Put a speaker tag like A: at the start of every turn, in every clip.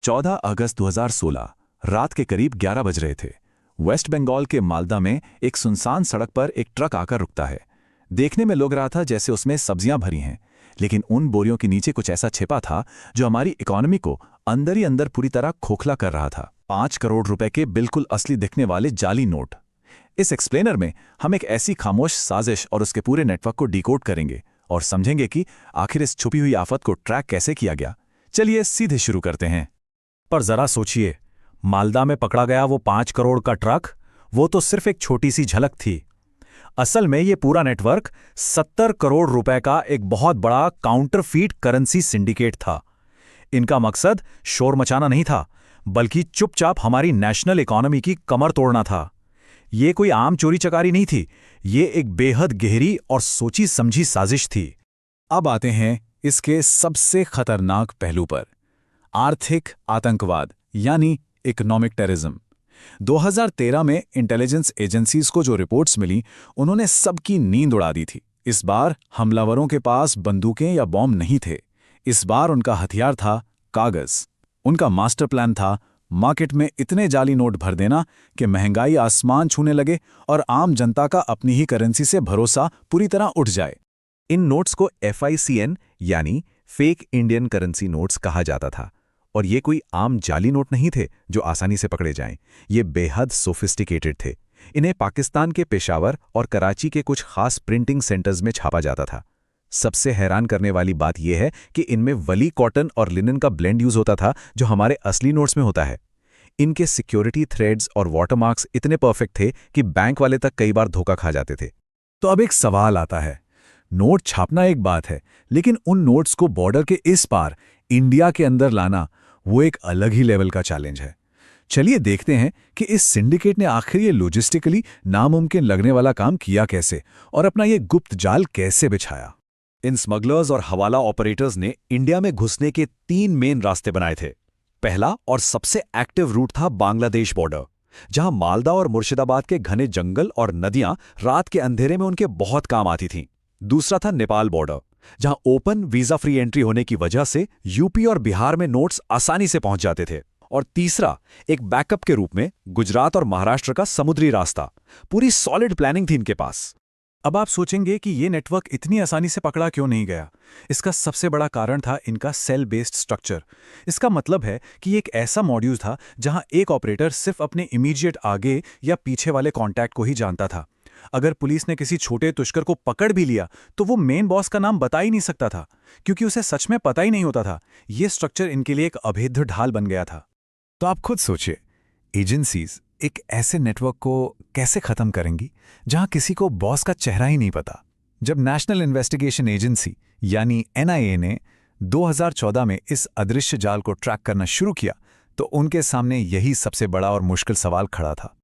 A: 14 अगस्त 2016 रात के करीब 11 बज रहे थे। वेस्ट बंगाल के मालदा में एक सुनसान सड़क पर एक ट्रक आकर रुकता है। देखने में लग रहा था जैसे उसमें सब्जियां भरी हैं, लेकिन उन बोरियों के नीचे कुछ ऐसा छिपा था जो हमारी इकोनॉमी को अंदर ही अंदर पूरी तरह खोखला कर रहा था। 5 करोड़ रुपए के बिल्कुल असली दिखने वाले जाली नोट। इस एक्सप्लेनर में हम एक ऐसी खामोश साजिश और उसके पूरे नेटवर्क को डिकोड करेंगे और समझेंगे कि आखिर इस छुपी हुई आफत को ट्रैक कैसे किया गया। चलिए सीधे शुरू करते हैं।
B: पर जरा सोचिए, मालदा में पकड़ा गया वो 5 करोड़ का ट्रक, वो तो सिर्फ एक छोटी सी झलक थी। असल में ये पूरा नेटवर्क 70 करोड़ रुपए का एक बहुत बड़ा काउंटरफीट करेंसी सिंडिकेट था। इनका मकसद शोर मचाना नहीं था, बल्कि चुपचाप हमारी नेशनल इकोनॉमी की कमर तोड़ना था। ये कोई आम चोरी चकारी नहीं थी, ये एक बेहद गहरी और सोची समझी साजिश थी।
A: अब आते हैं इसके सबसे खतरनाक पहलू पर, आर्थिक आतंकवाद यानी इकोनॉमिक टेररिज्म। 2013 में इंटेलिजेंस एजेंसीज को जो रिपोर्ट्स मिली, उन्होंने सबकी नींद उड़ा दी थी। इस बार हमलावरों के पास बंदूकें या बॉम्ब नहीं थे। इस बार उनका हथियार था कागज। उनका मास्टर प्लान था मार्केट में इतने जाली नोट भर देना कि महंगाई आसमान छूने लगे और आम जनता का अपनी ही करेंसी से भरोसा पूरी तरह उठ जाए।
B: इन नोट्स को FICN यानी फेक इंडियन करेंसी नोट्स कहा जाता था। और ये कोई आम जाली नोट नहीं थे जो आसानी से पकड़े जाएं। ये बेहद सोफिस्टिकेटेड थे। इन्हें पाकिस्तान के पेशावर और कराची के कुछ खास प्रिंटिंग सेंटर्स में छापा जाता था। सबसे हैरान करने वाली बात यह है कि इनमें वली कॉटन और लिनन का ब्लेंड यूज होता था, जो हमारे असली नोट्स में होता है। इनके सिक्योरिटी थ्रेड्स और वाटरमार्क्स इतने परफेक्ट थे कि बैंक वाले तक कई बार धोखा खा जाते थे।
A: तो अब एक सवाल आता है, नोट छापना एक बात है, लेकिन उन नोट्स को बॉर्डर के इस पार इंडिया के अंदर लाना, वो एक अलग ही लेवल का चैलेंज है। चलिए देखते हैं कि इस सिंडिकेट ने आखिर ये लॉजिस्टिकली नामुमकिन लगने वाला काम किया कैसे और अपना ये गुप्त जाल कैसे बिछाया।
B: इन स्मगलर्स और हवाला ऑपरेटर्स ने इंडिया में घुसने के 3 मेन रास्ते बनाए थे। पहला और सबसे एक्टिव रूट था बांग्लादेश बॉर्डर, जहां मालदा और मुर्शिदाबाद के घने जंगल और नदियां रात के अंधेरे में उनके बहुत काम आती थीं। दूसरा था नेपाल बॉर्डर, जहां ओपन वीजा फ्री एंट्री होने की वजह से यूपी और बिहार में नोट्स आसानी से पहुंच जाते थे। और तीसरा, एक बैकअप के रूप में गुजरात और महाराष्ट्र का समुद्री रास्ता। पूरी सॉलिड प्लानिंग थी इनके पास।
A: अब आप सोचेंगे कि ये नेटवर्क इतनी आसानी से पकड़ा क्यों नहीं गया। इसका सबसे बड़ा कारण था इनका सेल बेस्ड स्ट्रक्चर। इसका मतलब है कि एक ऐसा मॉड्यूल था जहां एक ऑपरेटर सिर्फ अपने इमीडिएट आगे या पीछे वाले कॉन्टैक्ट को ही जानता था। अगर पुलिस ने किसी छोटे तुष्कर को पकड़ भी लिया तो वो मेन बॉस का नाम बता ही नहीं सकता था, क्योंकि उसे सच में पता ही नहीं होता था। ये स्ट्रक्चर इनके लिए एक अभेद्य ढाल बन गया था। तो आप खुद सोचिए, एजेंसीज एक ऐसे नेटवर्क को कैसे खत्म करेंगी जहां किसी को बॉस का चेहरा ही नहीं पता। जब नेशनल इन्वेस्टिगेशन एजेंसी यानी NIA ने 2014 में इस अदृश्य जाल को ट्रैक करना शुरू किया, तो उनके सामने यही सबसे बड़ा और मुश्किल सवाल खड़ा था।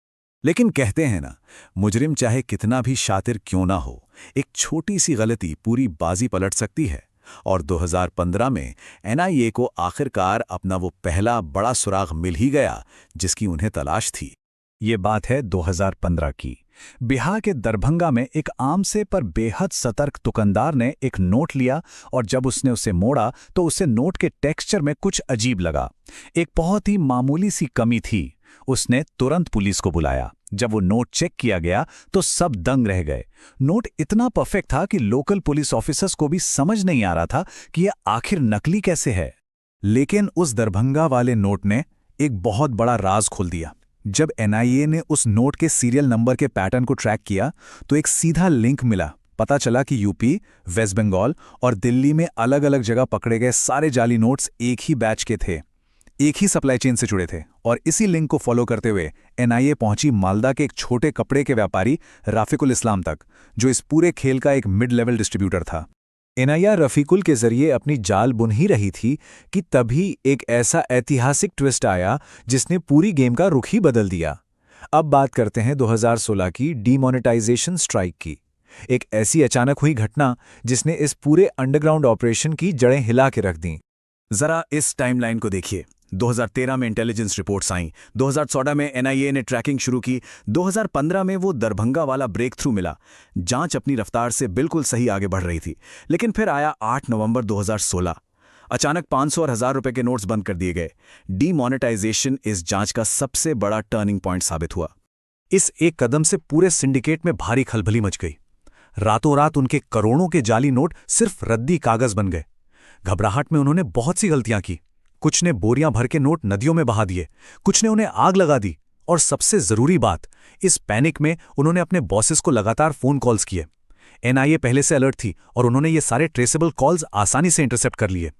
A: लेकिन कहते हैं ना, मुजरिम चाहे कितना भी शातिर क्यों ना हो, एक छोटी सी गलती पूरी बाजी पलट सकती है। और 2015 में NIA को आखिरकार अपना वो पहला बड़ा सुराग मिल ही गया जिसकी उन्हें तलाश थी। ये बात है 2015 की। बिहार के दरभंगा में एक आम से पर बेहद सतर्क दुकानदार ने एक नोट लिया, और जब उसने उसे मोड़ा तो उसे नोट के टेक्सचर में कुछ अजीब लगा। एक बहुत ही मामूली सी कमी थी। उसने तुरंत पुलिस को बुलाया। जब वो नोट चेक किया गया तो सब दंग रह गए। नोट इतना परफेक्ट था कि लोकल पुलिस ऑफिसर्स को भी समझ नहीं आ रहा था कि यह आखिर नकली कैसे है। लेकिन उस दरभंगा वाले नोट ने एक बहुत बड़ा राज खोल दिया। जब NIA ने उस नोट के सीरियल नंबर के पैटर्न को ट्रैक किया तो एक सीधा लिंक मिला। पता चला कि यूपी, वेस्ट बंगाल और दिल्ली में अलग अलग जगह पकड़े गए सारे जाली नोट्स एक ही बैच के थे, एक ही सप्लाई चेन से जुड़े थे। और इसी लिंक को फॉलो करते हुए NIA पहुंची मालदा के एक छोटे कपड़े के व्यापारी राफिकुल इस्लाम तक, जो इस पूरे खेल का एक मिड लेवल डिस्ट्रीब्यूटर था। NIA रफीकुल के जरिए अपनी जाल बुन ही रही थी कि तभी एक ऐसा ऐतिहासिक ट्विस्ट आया जिसने पूरी गेम का रुख ही बदल दिया। अब बात करते हैं 2016 की डीमोनेटाइजेशन स्ट्राइक की। एक ऐसी अचानक हुई घटना जिसने इस पूरे अंडरग्राउंड ऑपरेशन की जड़ें हिला के रख दीं। जरा इस टाइमलाइन को देखिए। 2013 में इंटेलिजेंस रिपोर्ट्स आईं, 2014 में NIA ने ट्रैकिंग शुरू की, 2015 में वो दरभंगा वाला ब्रेक थ्रू मिला। जांच अपनी रफ्तार से बिल्कुल सही आगे बढ़ रही थी। लेकिन फिर आया 8 नवंबर 2016।
B: अचानक 500 और 1000 रुपए के नोट्स बंद कर दिए गए। डीमोनेटाइजेशन इस जांच का सबसे बड़ा टर्निंग पॉइंट साबित हुआ।
A: इस एक कदम से पूरे सिंडिकेट में भारी खलबली मच गई। रातों रात उनके करोड़ों के जाली नोट सिर्फ रद्दी कागज बन गए। घबराहट में उन्होंने बहुत सी गलतियां की। कुछ ने बोरियां भर के नोट नदियों में बहा दिए, कुछ ने उन्हें आग लगा दी, और सबसे जरूरी बात, इस पैनिक में उन्होंने अपने बॉसेस को लगातार फोन कॉल्स किए। एनआईए पहले से अलर्ट थी और उन्होंने ये सारे ट्रेसेबल कॉल्स आसानी से इंटरसेप्ट कर लिए।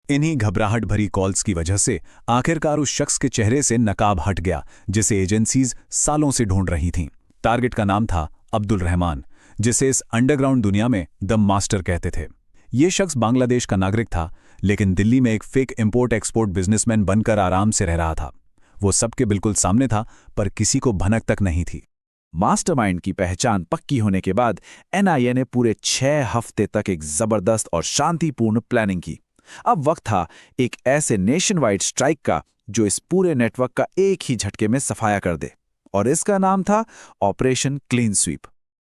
B: इन्हीं घबराहट भरी कॉल्स की वजह से आखिरकार उस शख्स के चेहरे से नकाब हट गया जिसे एजेंसीज सालों से ढूंढ रही थीं। टारगेट का नाम था अब्दुल रहमान, जिसे इस अंडरग्राउंड दुनिया में द मास्टर कहते थे। ये शख्स बांग्लादेश का नागरिक था, लेकिन दिल्ली में एक फेक इंपोर्ट एक्सपोर्ट बिजनेसमैन बनकर आराम से रह रहा था। वो सबके बिल्कुल सामने था, पर किसी को भनक तक नहीं थी। मास्टरमाइंड की पहचान पक्की होने के बाद एनआईए ने पूरे 6 हफ्ते तक एक जबरदस्त और शांतिपूर्ण प्लानिंग की। अब वक्त था एक ऐसे नेशन वाइड स्ट्राइक का जो इस पूरे नेटवर्क का एक ही झटके में सफाया कर दे, और इसका नाम था ऑपरेशन क्लीन स्वीप।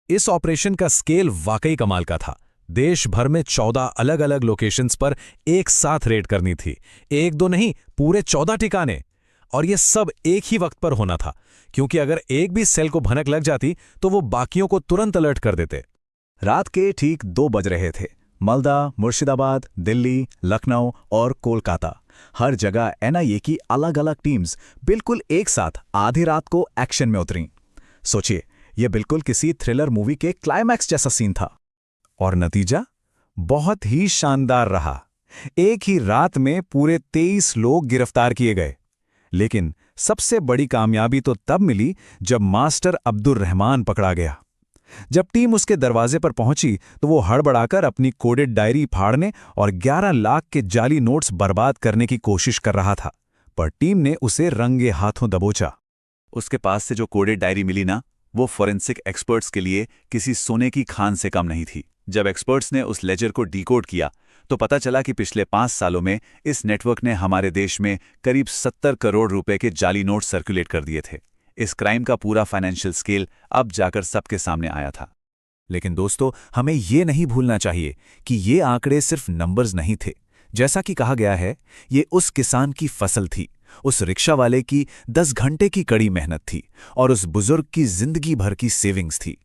A: इस ऑपरेशन का स्केल वाकई कमाल का था। देश भर में 14 अलग अलग लोकेशंस पर एक साथ रेड करनी थी। एक दो नहीं, पूरे 14 ठिकाने। और ये सब एक ही वक्त पर होना था, क्योंकि अगर एक भी सेल को भनक लग जाती तो वो बाकियों को तुरंत अलर्ट कर देते।
B: रात के ठीक 2 बज रहे थे। मालदा, मुर्शिदाबाद, दिल्ली, लखनऊ और कोलकाता, हर जगह एनआईए की अलग अलग टीम्स बिल्कुल एक साथ आधी रात को एक्शन में उतरीं। सोचिए, यह बिल्कुल किसी थ्रिलर मूवी के क्लाइमैक्स जैसा सीन था। और नतीजा बहुत ही शानदार रहा। एक ही रात में पूरे 23 लोग गिरफ्तार किए गए। लेकिन सबसे बड़ी कामयाबी तो तब मिली जब मास्टर अब्दुल रहमान पकड़ा गया। जब टीम उसके दरवाजे पर पहुंची तो वो हड़बड़ाकर अपनी कोडेड डायरी फाड़ने और 11 लाख के जाली नोट्स बर्बाद करने की कोशिश कर रहा था, पर टीम ने उसे रंगे हाथों दबोचा। उसके पास से जो कोडेड डायरी मिली ना, वो फोरेंसिक एक्सपर्ट्स के लिए किसी सोने की खान से कम नहीं थी। जब एक्सपर्ट्स ने उस लेजर को डिकोड किया तो पता चला कि पिछले 5 सालों में इस नेटवर्क ने हमारे देश में करीब 70 करोड़ रुपए के जाली नोट सर्कुलेट कर दिए थे। इस क्राइम का पूरा फाइनेंशियल स्केल अब जाकर सबके सामने आया था। लेकिन दोस्तों, हमें ये नहीं भूलना चाहिए कि ये आंकड़े सिर्फ नंबर्स नहीं थे। जैसा कि कहा गया है, ये उस किसान की फसल थी, उस रिक्शा वाले की 10 घंटे की कड़ी मेहनत थी, और उस बुजुर्ग की जिंदगी भर की सेविंग्स थी।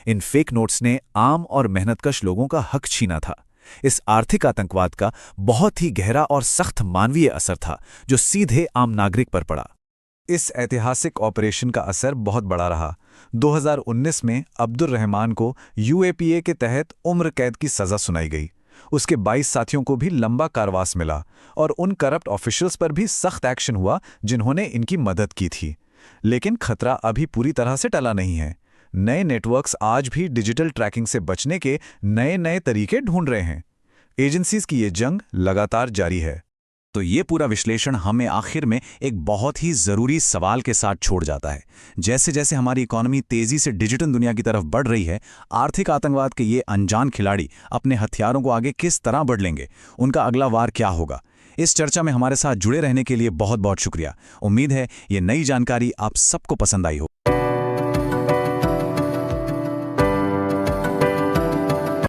B: इन फेक नोट्स ने आम और मेहनतकश लोगों का हक छीना था। इस आर्थिक आतंकवाद का बहुत ही गहरा और सख्त मानवीय असर था, जो सीधे आम नागरिक पर पड़ा। इस ऐतिहासिक ऑपरेशन का असर बहुत बड़ा रहा। 2019 में अब्दुल रहमान को यूएपीए के तहत उम्र कैद की सजा सुनाई गई। उसके 22 साथियों को भी लंबा कारावास मिला, और उन करप्ट ऑफिशियल्स पर भी सख्त एक्शन हुआ जिन्होंने इनकी मदद की थी। लेकिन खतरा अभी पूरी तरह से टला नहीं है। नए नेटवर्क्स आज भी डिजिटल ट्रैकिंग से बचने के नए नए तरीके ढूंढ रहे हैं। एजेंसीज की ये जंग लगातार जारी है। तो ये पूरा विश्लेषण हमें आखिर में एक बहुत ही ज़रूरी सवाल के साथ छोड़ जाता है। जैसे जैसे हमारी इकोनॉमी तेज़ी से डिजिटल दुनिया की तरफ बढ़ रही है, आर्थिक आतंकवाद के ये अनजान खिलाड़ी अपने हथियारों को आगे किस तरह बढ़ लेंगे, उनका अगला वार क्या होगा। इस चर्चा में हमारे साथ जुड़े रहने के लिए बहुत बहुत शुक्रिया। उम्मीद है ये नई जानकारी आप सबको पसंद आई हो।